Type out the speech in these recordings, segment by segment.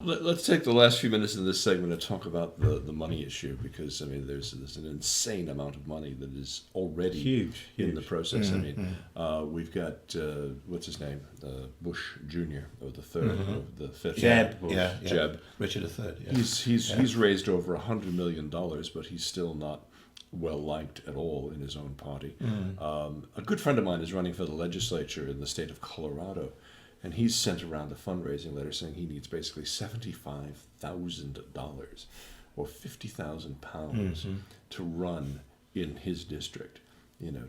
let's take the last few minutes in this segment to talk about the money issue, because I mean there's an insane amount of money that is already huge in the process. I mean, we've got what's his name, Bush Jr. or the third or the fifth. Jeb Bush. Jeb. Richard III. Yeah. He's raised over $100 million, but he's still not well liked at all in his own party. A good friend of mine is running for the legislature in the state of Colorado, and he's sent around a fundraising letter saying he needs basically $75,000 or £50,000 to run in his district. You know,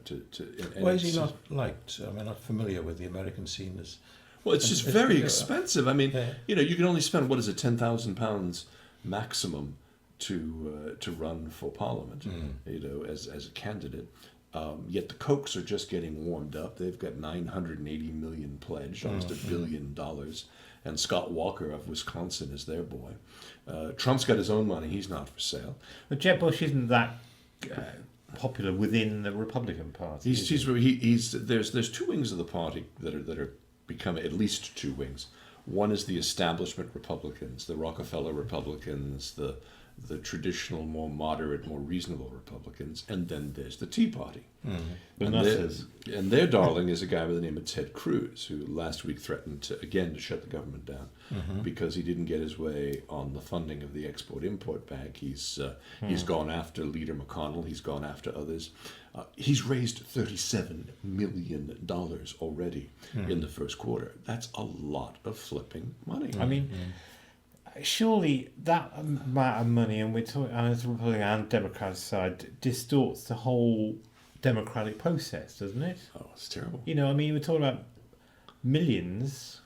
Why is he not liked? I'm not familiar with the American scene. Well, it's just very expensive. I mean, you know, you can only spend, what is it, £10,000 maximum to run for Parliament, you know, as a candidate. Yet the Kochs are just getting warmed up. They've got $980 million pledged, almost $1 billion, and Scott Walker of Wisconsin is their boy. Trump's got his own money; he's not for sale. But Jeb Bush isn't that popular within the Republican Party. There's two wings of the party that are becoming, at least two wings. One is the establishment Republicans, the Rockefeller Republicans, the traditional, more moderate, more reasonable Republicans, and then there's the Tea Party. And their darling is a guy by the name of Ted Cruz, who last week threatened to shut the government down because he didn't get his way on the funding of the Export-Import Bank. He's gone after Leader McConnell. He's gone after others. He's raised $37 million already in the first quarter. That's a lot of flipping money. I mean, surely that amount of money, and we're talking on the Republican and Democratic side, distorts the whole democratic process, doesn't it? Oh, it's terrible. You know, I mean, we're talking about millions,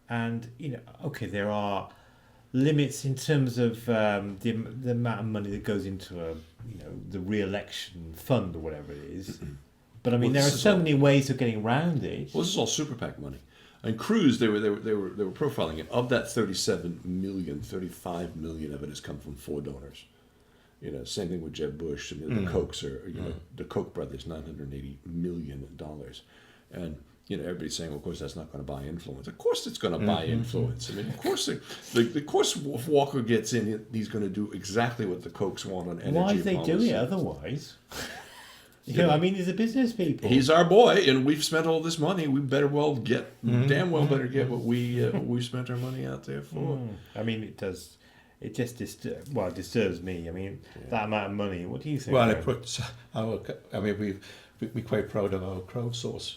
and you know, okay, there are limits in terms of the amount of money that goes into the re-election fund or whatever it is. But I mean, there are so many ways of getting around it. Well, this is all super PAC money. And Cruz, they were profiling it. Of that 35 million of it has come from four donors. You know, same thing with Jeb Bush. I mean, the Kochs are, the Koch brothers, $980 million, and you know, everybody's saying, well, of course, that's not going to buy influence. Of course, it's going to buy influence. I mean, of course, if Walker gets in, he's going to do exactly what the Kochs want on energy policy. Why they do it otherwise? You know, I mean, these are business people. He's our boy, and we've spent all this money. We better well get, damn well better get what we spent our money out there for. I mean, it does. It just disturbs me. I mean, that amount of money. What do you think? Well, it puts our. I mean, we're quite proud of our crowdsource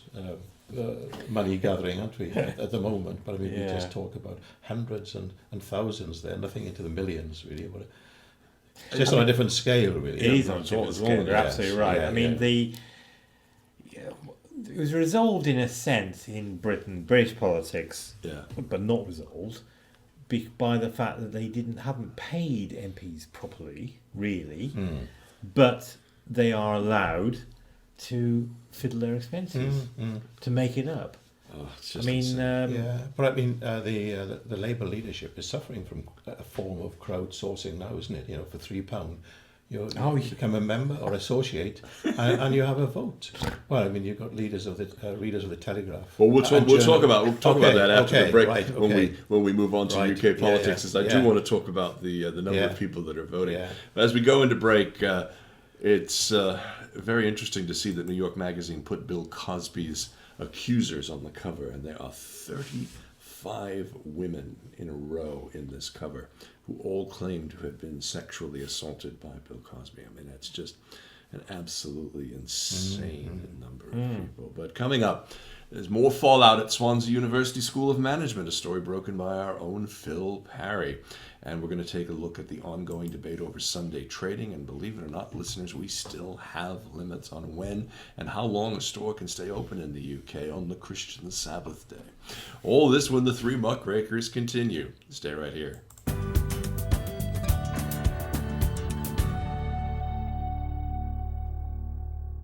money gathering, aren't we? At the moment, but I mean, we just talk about hundreds and thousands there, nothing into the millions, really. But it's just on a different scale, really. It is on a different scale. You're absolutely right. I mean, it was resolved in a sense in British politics, but not resolved by the fact that they haven't paid MPs properly, really, but they are allowed to fiddle their expenses to make it up. Oh, it's just but I mean, the Labour leadership is suffering from a form of crowdsourcing now, isn't it? You know, for £3, you become a member or associate, and you have a vote. Well, I mean, you've got readers of the Telegraph. Well, we'll talk about that after the break when we move on to UK politics. I do want to talk about the number of people that are voting. Yeah. As we go into break, it's very interesting to see that New York Magazine put Bill Cosby's accusers on the cover, and there are 35 women in a row in this cover who all claim to have been sexually assaulted by Bill Cosby. I mean, that's just an absolutely insane number of people. But coming up, there's more fallout at Swansea University School of Management, a story broken by our own Phil Parry. And we're going to take a look at the ongoing debate over Sunday trading. And believe it or not, listeners, we still have limits on when and how long a store can stay open in the UK on the Christian Sabbath day. All this when the Three Muckrakers continue. Stay right here.